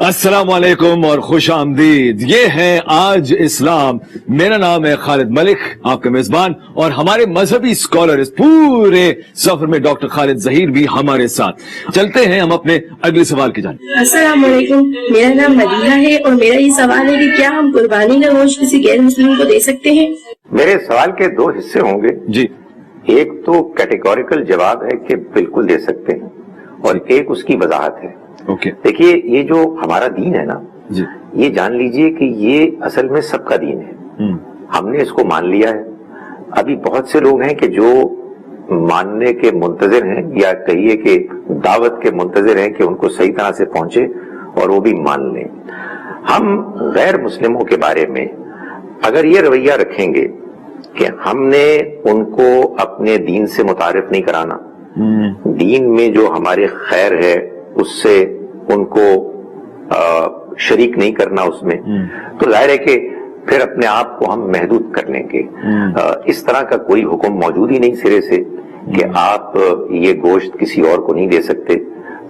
السلام علیکم اور خوش آمدید. یہ ہے آج اسلام. میرا نام ہے خالد ملک, آپ کا میزبان, اور ہمارے مذہبی اسکالر اس پورے سفر میں ڈاکٹر خالد ظہیر بھی ہمارے ساتھ. چلتے ہیں ہم اپنے اگلے سوال کی جانب. السلام علیکم, میرا نام مدینہ ہے اور میرا یہ سوال ہے کہ کیا ہم قربانی کا گوشت کسی غیر مسلم کو دے سکتے ہیں؟ میرے سوال کے دو حصے ہوں گے. جی, ایک تو کیٹیگوریکل جواب ہے کہ بالکل دے سکتے ہیں, اور ایک اس کی وضاحت ہے. اوکے. دیکھیے, یہ جو ہمارا دین ہے نا, جی, یہ جان لیجئے کہ یہ اصل میں سب کا دین ہے. ہم نے اس کو مان لیا ہے. ابھی بہت سے لوگ ہیں کہ جو ماننے کے منتظر ہیں, یا کہیے کہ دعوت کے منتظر ہیں کہ ان کو صحیح طرح سے پہنچے اور وہ بھی مان لیں. ہم غیر مسلموں کے بارے میں اگر یہ رویہ رکھیں گے کہ ہم نے ان کو اپنے دین سے متعارف نہیں کرانا, دین میں جو ہمارے خیر ہے اس سے ان کو شریک نہیں کرنا اس میں, تو ظاہر ہے کہ پھر اپنے آپ کو ہم محدود کر لیں گے. اس طرح کا کوئی حکم موجود ہی نہیں سرے سے کہ آپ یہ گوشت کسی اور کو نہیں دے سکتے.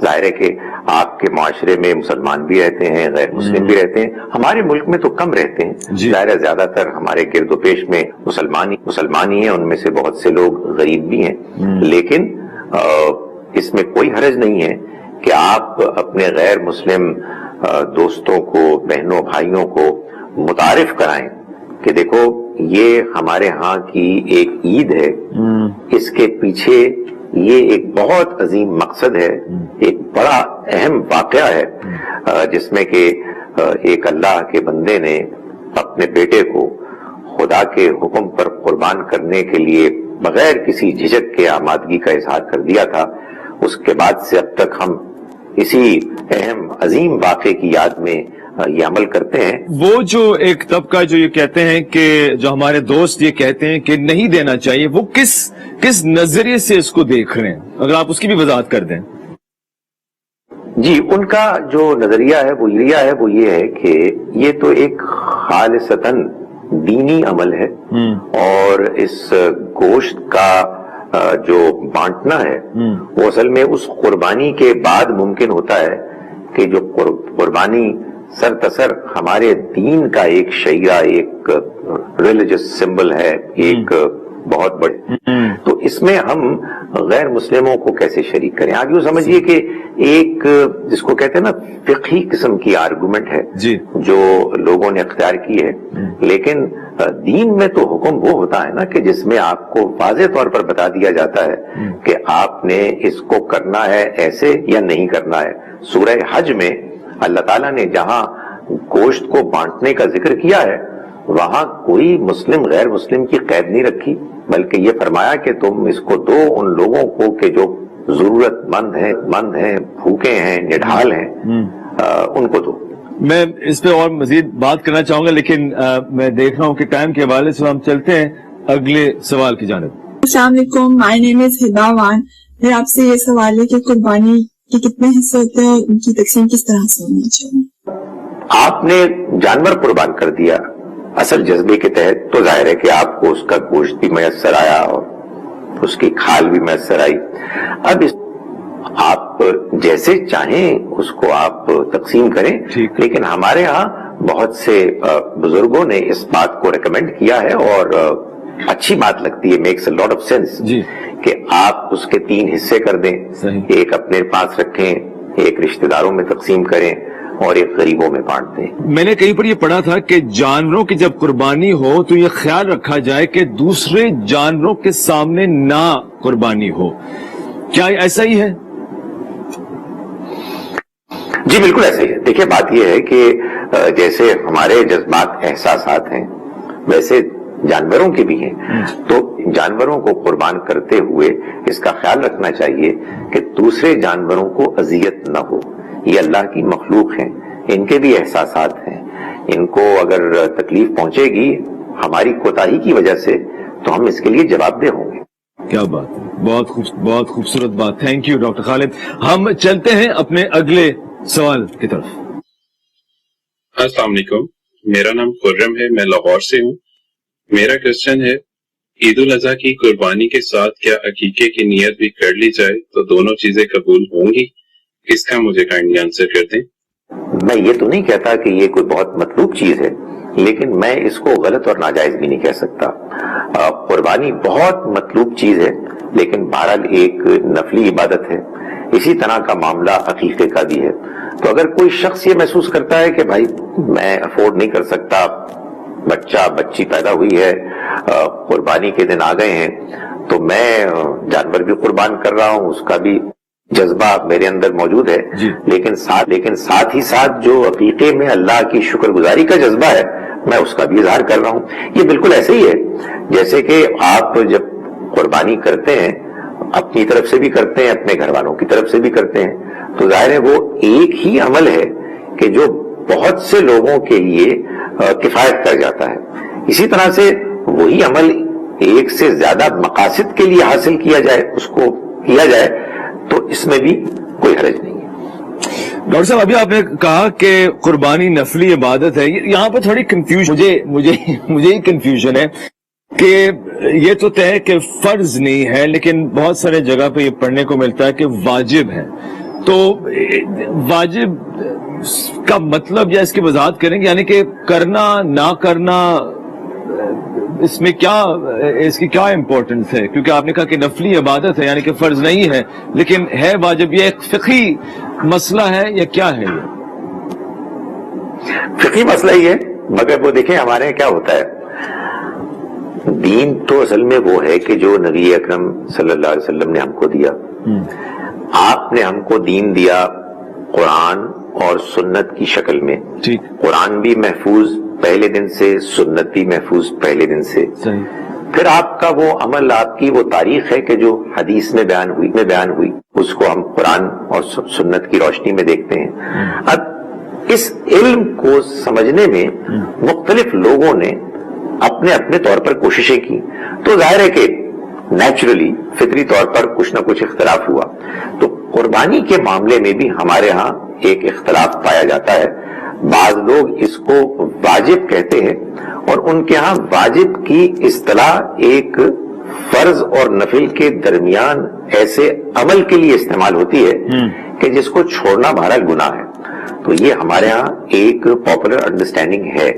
ظاہر ہے کہ آپ کے معاشرے میں مسلمان بھی رہتے ہیں, غیر مسلم بھی رہتے ہیں. ہمارے ملک میں تو کم رہتے ہیں, ظاہر ہے زیادہ تر ہمارے گرد و پیش میں مسلمان ہی ہیں, ان میں سے بہت سے لوگ غریب بھی ہیں. لیکن اس میں کوئی حرج نہیں ہے کہ آپ اپنے غیر مسلم دوستوں کو, بہنوں, بھائیوں کو متعارف کرائیں کہ دیکھو یہ ہمارے ہاں کی ایک عید ہے, اس کے پیچھے یہ ایک بہت عظیم مقصد ہے, ایک بڑا اہم واقعہ ہے, جس میں کہ ایک اللہ کے بندے نے اپنے بیٹے کو خدا کے حکم پر قربان کرنے کے لیے بغیر کسی جھجک کے آمادگی کا اظہار کر دیا تھا. اس کے بعد سے اب تک ہم اسی اہم عظیم واقعے کی یاد میں یہ عمل کرتے ہیں. وہ جو ایک طبقہ جو یہ کہتے ہیں کہ جو ہمارے دوست یہ کہتے ہیں کہ نہیں دینا چاہیے, وہ کس نظریے سے اس کو دیکھ رہے ہیں, اگر آپ اس کی بھی وضاحت کر دیں. جی, ان کا جو نظریہ ہے وہ یہ ہے کہ یہ تو ایک خالصتاً دینی عمل ہے, اور اس گوشت کا جو بانٹنا ہے وہ اصل میں اس قربانی کے بعد ممکن ہوتا ہے کہ جو قربانی سر تسر ہمارے دین کا ایک شعیرہ, ایک ریلیجس سمبل ہے, ایک بہت بڑے, تو اس میں ہم غیر مسلموں کو کیسے شریک کریں. آپ یوں سمجھیے کہ ایک جس کو کہتے ہیں نا فقہی قسم کی آرگومنٹ ہے جو لوگوں نے اختیار کی ہے. لیکن دین میں تو حکم وہ ہوتا ہے نا کہ جس میں آپ کو واضح طور پر بتا دیا جاتا ہے کہ آپ نے اس کو کرنا ہے ایسے یا نہیں کرنا ہے. سورہ حج میں اللہ تعالیٰ نے جہاں گوشت کو بانٹنے کا ذکر کیا ہے وہاں کوئی مسلم غیر مسلم کی قید نہیں رکھی, بلکہ یہ فرمایا کہ تم اس کو دو ان لوگوں کو کہ جو ضرورت مند ہیں, بھوکے ہیں, نڈھال ہیں, ان کو دو. میں اس پہ اور مزید بات کرنا چاہوں گا, لیکن میں دیکھ رہا ہوں کہ ٹائم کے حوالے سے ہم چلتے ہیں اگلے سوال کی جانب. السلام علیکم, مائی نیم از ہبا وان. پھر آپ سے یہ سوال ہے کہ قربانی کے کتنے حصے ہوتے ہیں اور ان کی تقسیم کس طرح سے ہونی چاہیے؟ آپ نے جانور قربان کر دیا اصل جذبے کے تحت, تو ظاہر ہے کہ آپ کو اس کا گوشت بھی میسر آیا اور اس کی کھال بھی میسر آئی. اب آپ جیسے چاہیں اس کو آپ تقسیم کریں, لیکن ہمارے ہاں بہت سے بزرگوں نے اس بات کو ریکمینڈ کیا ہے اور اچھی بات لگتی ہے, makes a lot of sense, کہ آپ اس کے 3 حصے کر دیں. ایک اپنے پاس رکھیں, ایک رشتہ داروں میں تقسیم کریں, اور ایک غریبوں میں بانٹ دیں. میں نے کہیں پر یہ پڑھا تھا کہ جانوروں کی جب قربانی ہو تو یہ خیال رکھا جائے کہ دوسرے جانوروں کے سامنے نہ قربانی ہو. کیا ایسا ہی ہے؟ جی بالکل ایسا ہی ہے. دیکھیں, بات یہ ہے کہ جیسے ہمارے جذبات احساسات ہیں ویسے جانوروں کے بھی ہیں, تو جانوروں کو قربان کرتے ہوئے اس کا خیال رکھنا چاہیے کہ دوسرے جانوروں کو اذیت نہ ہو. یہ اللہ کی مخلوق ہیں, ان کے بھی احساسات ہیں, ان کو اگر تکلیف پہنچے گی ہماری کوتاہی کی وجہ سے تو ہم اس کے لیے جواب دہ ہوں گے. کیا بات ہے, بہت خوبصورت بات. تھینک یو ڈاکٹر خالد. ہم چلتے ہیں اپنے اگلے سوال کی طرف. السلام علیکم, میرا نام خرم ہے, میں لاہور سے ہوں. میرا کوسچن ہے, عید الاضحیٰ کی قربانی کے ساتھ کیا عقیقے کی نیت بھی کر لی جائے تو دونوں چیزیں قبول ہوں گی؟ اس کا مجھے کائنڈلی آنسر کر دیں. میں یہ تو نہیں کہتا کہ یہ کوئی بہت مطلوب چیز ہے، لیکن میں اس کو غلط اور ناجائز بھی نہیں کہہ سکتا. قربانی بہت مطلوب چیز ہے، لیکن بہرحال ایک نفلی عبادت ہے. اسی طرح کا معاملہ عقیقے کا بھی ہے. تو اگر کوئی شخص یہ محسوس کرتا ہے کہ بھائی میں افورڈ نہیں کر سکتا، بچی پیدا ہوئی ہے، قربانی کے دن آ گئے ہیں، تو میں جانور بھی قربان کر رہا ہوں، اس کا بھی جذبہ میرے اندر موجود ہے، لیکن ساتھ ہی ساتھ جو عقیقے میں اللہ کی شکر گزاری کا جذبہ ہے، میں اس کا بھی اظہار کر رہا ہوں. یہ بالکل ایسے ہی ہے جیسے کہ آپ جب قربانی کرتے ہیں، اپنی طرف سے بھی کرتے ہیں، اپنے گھر والوں کی طرف سے بھی کرتے ہیں، تو ظاہر ہے وہ ایک ہی عمل ہے کہ جو بہت سے لوگوں کے لیے کفایت کر جاتا ہے. اسی طرح سے وہی عمل ایک سے زیادہ مقاصد کے لیے حاصل کیا جائے، اس کو کیا جائے، تو اس میں بھی کوئی حرج نہیں ہے. ڈاکٹر صاحب، ابھی آپ نے کہا کہ قربانی نفلی عبادت ہے. یہاں پہ تھوڑی کنفیوژن مجھے ہی کنفیوژن ہے کہ یہ تو طے ہے کہ فرض نہیں ہے، لیکن بہت سارے جگہ پہ یہ پڑھنے کو ملتا ہے کہ واجب ہے. تو واجب کا مطلب یا اس کی وضاحت کریں گے، یعنی کہ کرنا نہ کرنا، اس میں کیا، اس کی کیا امپورٹنس ہے؟ کیونکہ آپ نے کہا کہ نفلی عبادت ہے، یعنی کہ فرض نہیں ہے لیکن ہے واجب. یہ ایک فقہی مسئلہ ہے یا کیا ہے؟ یہ فقہی مسئلہ ہی ہے، مگر وہ دیکھیں ہمارے یہاں کیا ہوتا ہے. دین تو اصل میں وہ ہے کہ جو نبی اکرم صلی اللہ علیہ وسلم نے ہم کو دیا. آپ نے ہم کو دین دیا قرآن اور سنت کی شکل میں. قرآن بھی محفوظ پہلے دن سے، سنت بھی محفوظ پہلے دن سے. پھر آپ کا وہ عمل، آپ کی وہ تاریخ ہے کہ جو حدیث میں بیان ہوئی، اس کو ہم قرآن اور سنت کی روشنی میں دیکھتے ہیں. اب اس علم کو سمجھنے میں مختلف لوگوں نے اپنے اپنے طور پر کوششیں کی، تو ظاہر ہے کہ نیچرلی فطری طور پر کچھ نہ کچھ اختلاف ہوا. تو قربانی کے معاملے میں بھی ہمارے ہاں ایک اختلاف پایا جاتا ہے. بعض لوگ اس کو واجب کہتے ہیں، اور ان کے ہاں واجب کی اصطلاح ایک فرض اور نفل کے درمیان ایسے عمل کے لیے استعمال ہوتی ہے کہ جس کو چھوڑنا بہرحال گناہ ہے. تو یہ ہمارے ہاں ایک پاپولر انڈرسٹینڈنگ ہے.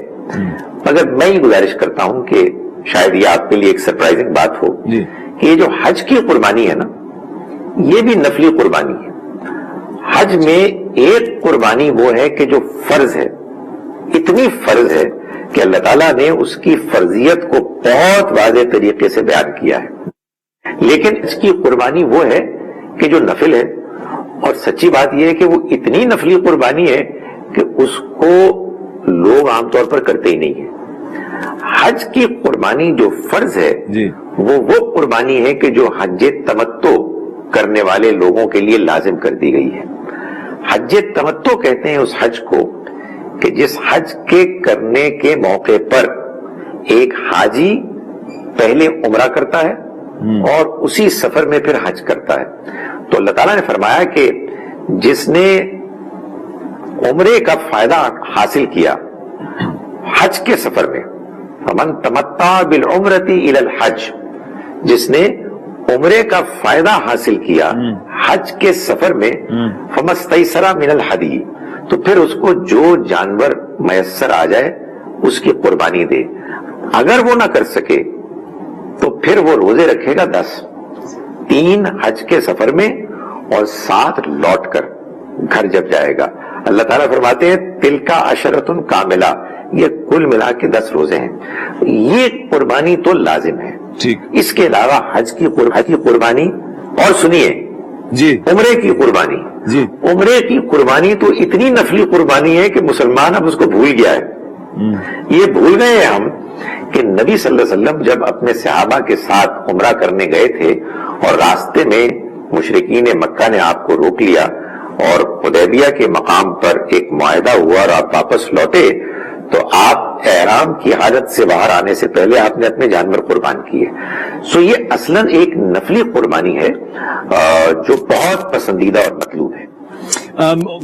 مگر میں یہ گزارش کرتا ہوں کہ شاید یہ آپ کے لیے ایک سرپرائزنگ بات ہو کہ یہ جو حج کی قربانی ہے نا، یہ بھی نفلی قربانی ہے. حج میں ایک قربانی وہ ہے کہ جو فرض ہے، اتنی فرض ہے کہ اللہ تعالیٰ نے اس کی فرضیت کو بہت واضح طریقے سے بیان کیا ہے. لیکن اس کی قربانی وہ ہے کہ جو نفل ہے، اور سچی بات یہ ہے کہ وہ اتنی نفلی قربانی ہے کہ اس کو لوگ عام طور پر کرتے ہی نہیں ہیں. حج کی قربانی جو فرض ہے وہ قربانی ہے کہ جو حج تمتع کرنے والے لوگوں کے لیے لازم کر دی گئی ہے. حج تمتع کہتے ہیں اس حج کو کہ جس حج کے کرنے کے موقع پر ایک حاجی پہلے عمرہ کرتا ہے اور اسی سفر میں پھر حج کرتا ہے. تو اللہ تعالیٰ نے فرمایا کہ جس نے عمرے کا فائدہ حاصل کیا حج کے سفر میں، فمن تمتع بالعمرۃ الی الحج، جس نے عمرے کا فائدہ حاصل کیا حج کے سفر میں، فمستیسر من الہدی، تو پھر اس کو جو جانور میسر آ جائے اس کی قربانی دے. اگر وہ نہ کر سکے تو پھر وہ روزے رکھے گا 10، 3 حج کے سفر میں اور 7 لوٹ کر گھر جب جائے گا. اللہ تعالیٰ فرماتے ہیں تلکا عشرۃ کاملہ، یہ کل ملا کے 10 روزے ہیں. یہ قربانی تو لازم ہے. اس کے علاوہ حج کی قربانی، اور سنیے عمرے کی قربانی، عمرے کی قربانی تو اتنی نفلی قربانی ہے کہ مسلمان اب اس کو بھول گیا ہے. یہ بھول گئے ہیں ہم کہ نبی صلی اللہ علیہ وسلم جب اپنے صحابہ کے ساتھ عمرہ کرنے گئے تھے اور راستے میں مشرکین مکہ نے آپ کو روک لیا اور حدیبیہ کے مقام پر ایک معاہدہ ہوا اور آپ واپس لوٹے، تو آپ احرام کی حالت سے باہر آنے سے پہلے آپ نے اپنے جانور قربان کیے. سو یہ اصلاً ایک نفلی قربانی ہے جو بہت پسندیدہ اور مطلوب ہے.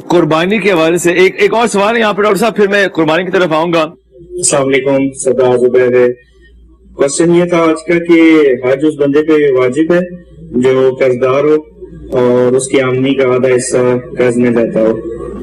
قربانی کے حوالے سے ایک اور سوال ہے یہاں پہ ڈاکٹر صاحب، پھر میں قربانی کی طرف آؤں گا. السلام علیکم، سردار زبیر ہے. کوشچن یہ تھا آج کا کہ حج اس بندے پہ واجب ہے جو قرضدار ہو اور اس کی آمدنی کا آدھا حصہ قرض میں جاتا ہو.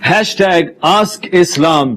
#AskIslam।